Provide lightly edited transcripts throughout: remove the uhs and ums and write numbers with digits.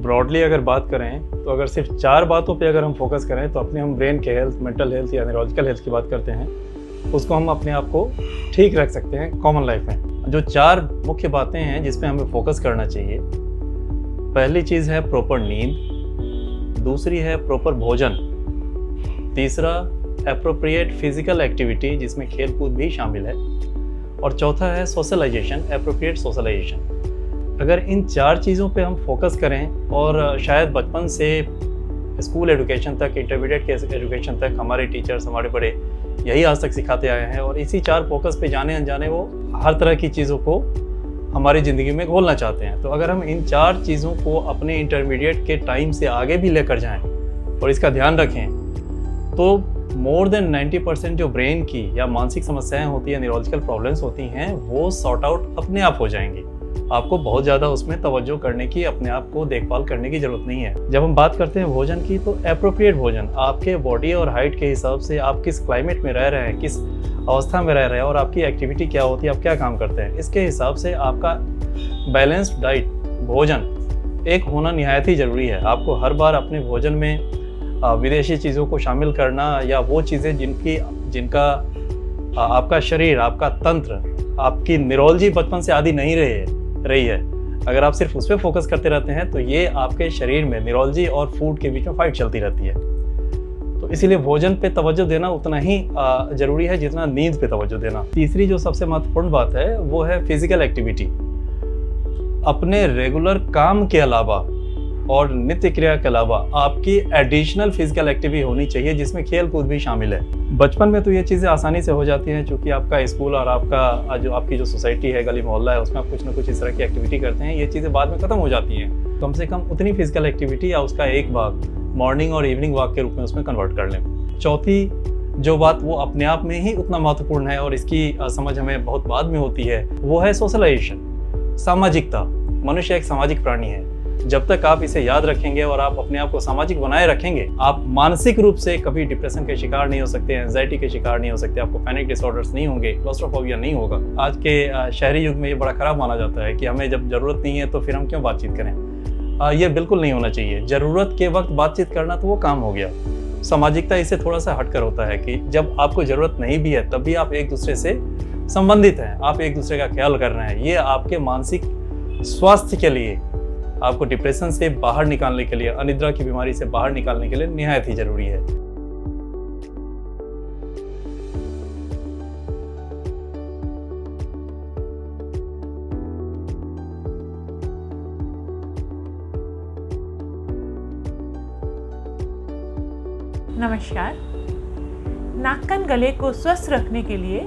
Broadly अगर बात करें तो अगर सिर्फ 4 बातों पे अगर हम फोकस करें तो अपने हम ब्रेन के हेल्थ, मेंटल हेल्थ या न्यूरोलॉजिकल हेल्थ की बात करते हैं, उसको हम अपने आप को ठीक रख सकते हैं कॉमन लाइफ में। जो 4 मुख्य बातें हैं जिस पे हमें फोकस करना चाहिए, पहली चीज़ है प्रॉपर नींद, दूसरी है प्रॉपर भोजन, तीसरा एप्रोप्रिएट फिजिकल एक्टिविटी जिसमें खेल कूद भी शामिल है, और चौथा है सोशलाइजेशन, एप्रोप्रिएट सोशलाइजेशन। अगर इन 4 चीज़ों पे हम फोकस करें और शायद बचपन से स्कूल एजुकेशन तक, इंटरमीडिएट के एजुकेशन तक हमारे टीचर्स, हमारे बड़े यही आज तक सिखाते आए हैं और इसी 4 फोकस पे जाने अनजाने वो हर तरह की चीज़ों को हमारी ज़िंदगी में घोलना चाहते हैं। तो अगर हम इन 4 चीज़ों को अपने इंटरमीडिएट के टाइम से आगे भी लेकर जाएं और इसका ध्यान रखें तो मोर देन 90% जो ब्रेन की या मानसिक समस्याएं होती हैं, न्यूरोलॉजिकल प्रॉब्लम्स होती हैं, वो सॉर्ट आउट अपने आप हो जाएंगी। आपको बहुत ज़्यादा उसमें तवज्जो करने की, अपने आप को देखभाल करने की ज़रूरत नहीं है। जब हम बात करते हैं भोजन की तो एप्रोप्रिएट भोजन, आपके बॉडी और हाइट के हिसाब से आप किस क्लाइमेट में रह रहे हैं, किस अवस्था में रह रहे हैं और आपकी एक्टिविटी क्या होती है, आप क्या काम करते हैं, इसके हिसाब से आपका बैलेंस्ड डाइट, भोजन एक होना निहायत ही ज़रूरी है। आपको हर बार अपने भोजन में विदेशी चीज़ों को शामिल करना या वो चीज़ें जिनका आपका शरीर, आपका तंत्र, आपकी न्यूरोलॉजी बचपन से आदी नहीं रही है, अगर आप सिर्फ उस पर फोकस करते रहते हैं तो ये आपके शरीर में न्यूरोलॉजी और फूड के बीच में फाइट चलती रहती है। तो इसीलिए भोजन पे तवज्जो देना उतना ही ज़रूरी है जितना नींद पे तवज्जो देना। तीसरी जो सबसे महत्वपूर्ण बात है वो है फिजिकल एक्टिविटी। अपने रेगुलर काम के अलावा और नित्य क्रिया के अलावा आपकी एडिशनल फिजिकल एक्टिविटी होनी चाहिए जिसमें खेल कूद भी शामिल है। बचपन में तो ये चीज़ें आसानी से हो जाती हैं क्योंकि आपका स्कूल और आपकी जो सोसाइटी है, गली मोहल्ला है, उसमें आप कुछ ना कुछ इस तरह की एक्टिविटी करते हैं। ये चीज़ें बाद में ख़त्म हो जाती हैं। कम से कम उतनी फिजिकल एक्टिविटी या उसका एक भाग मॉर्निंग और इवनिंग वॉक के रूप में उसमें कन्वर्ट कर लें। चौथी जो बात वो अपने आप में ही उतना महत्वपूर्ण है और इसकी समझ हमें बहुत बाद में होती है, वो है सोशलाइजेशन, सामाजिकता। मनुष्य एक सामाजिक प्राणी है। जब तक आप इसे याद रखेंगे और आप अपने आप को सामाजिक बनाए रखेंगे, आप मानसिक रूप से कभी डिप्रेशन के शिकार नहीं हो सकते, एंजाइटी के शिकार नहीं हो सकते, आपको पैनिक डिसऑर्डर्स नहीं होंगे, क्लॉस्ट्रोफोबिया नहीं होगा। आज के शहरी युग में ये बड़ा खराब माना जाता है कि हमें जब ज़रूरत नहीं है तो फिर हम क्यों बातचीत करें। ये बिल्कुल नहीं होना चाहिए। ज़रूरत के वक्त बातचीत करना तो वो काम हो गया। सामाजिकता इससे थोड़ा सा हटकर होता है कि जब आपको ज़रूरत नहीं भी है तब भी आप एक दूसरे से संबंधित हैं, आप एक दूसरे का ख्याल कर रहे हैं। ये आपके मानसिक स्वास्थ्य के लिए, आपको डिप्रेशन से बाहर निकालने के लिए, अनिद्रा की बीमारी से बाहर निकालने के लिए निहायत ही जरूरी है। नमस्कार। नाक कान गले को स्वस्थ रखने के लिए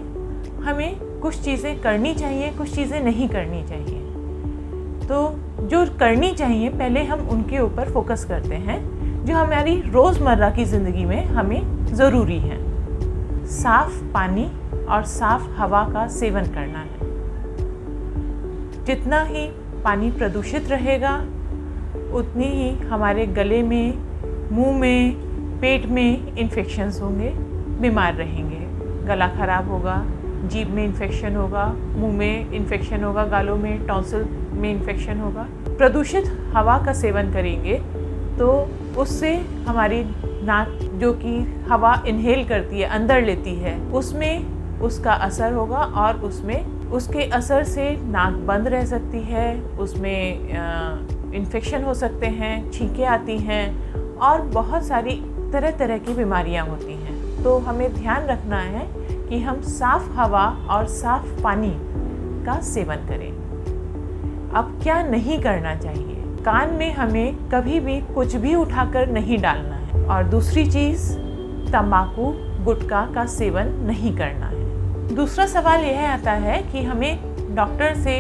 हमें कुछ चीज़ें करनी चाहिए, कुछ चीज़ें नहीं करनी चाहिए। तो जो करनी चाहिए पहले हम उनके ऊपर फोकस करते हैं, जो हमारी रोज़मर्रा की ज़िंदगी में हमें ज़रूरी है। साफ़ पानी और साफ़ हवा का सेवन करना है। जितना ही पानी प्रदूषित रहेगा उतनी ही हमारे गले में, मुंह में, पेट में इन्फेक्शंस होंगे, बीमार रहेंगे। गला ख़राब होगा, जीभ में इन्फेक्शन होगा, मुंह में इन्फेक्शन होगा, गालों में, टॉन्सिल में इन्फेक्शन होगा। प्रदूषित हवा का सेवन करेंगे तो उससे हमारी नाक जो कि हवा इनहेल करती है, अंदर लेती है, उसमें उसका असर होगा और उसमें उसके असर से नाक बंद रह सकती है, उसमें इन्फेक्शन हो सकते हैं, छींकें आती हैं और बहुत सारी तरह तरह की बीमारियां होती हैं। तो हमें ध्यान रखना है कि हम साफ़ हवा और साफ़ पानी का सेवन करें। अब क्या नहीं करना चाहिए? कान में हमें कभी भी कुछ भी उठाकर नहीं डालना है और दूसरी चीज़, तंबाकू, गुटखा का सेवन नहीं करना है। दूसरा सवाल यह आता है कि हमें डॉक्टर से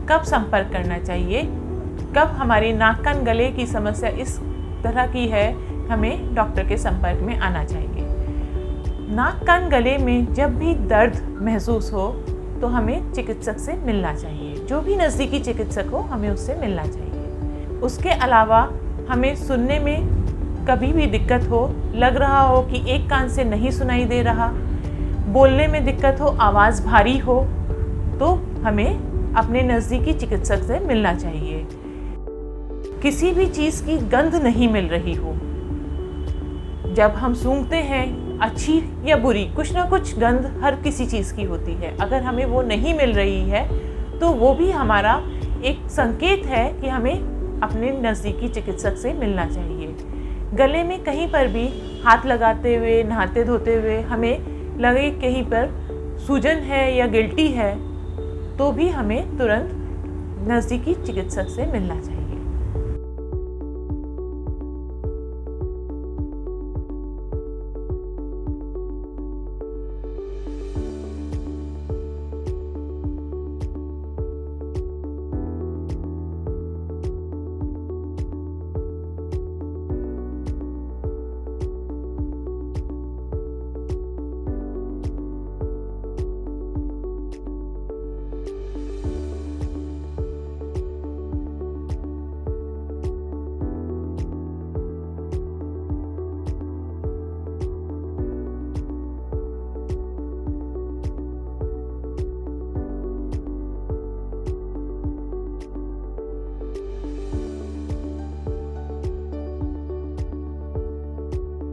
कब संपर्क करना चाहिए, कब हमारी नाक कान गले की समस्या इस तरह की है, हमें डॉक्टर के संपर्क में आना चाहिए। नाक कान गले में जब भी दर्द महसूस हो तो हमें चिकित्सक से मिलना चाहिए। जो भी नज़दीकी चिकित्सक हो हमें उससे मिलना चाहिए। उसके अलावा हमें सुनने में कभी भी दिक्कत हो, लग रहा हो कि एक कान से नहीं सुनाई दे रहा, बोलने में दिक्कत हो, आवाज़ भारी हो, तो हमें अपने नज़दीकी चिकित्सक से मिलना चाहिए। किसी भी चीज़ की गंध नहीं मिल रही हो, जब हम सूंघते हैं अच्छी या बुरी, कुछ ना कुछ गंध हर किसी चीज़ की होती है, अगर हमें वो नहीं मिल रही है तो वो भी हमारा एक संकेत है कि हमें अपने नज़दीकी चिकित्सक से मिलना चाहिए। गले में कहीं पर भी हाथ लगाते हुए, नहाते धोते हुए हमें लगे कहीं पर सूजन है या गिल्टी है, तो भी हमें तुरंत नज़दीकी चिकित्सक से मिलना चाहिए।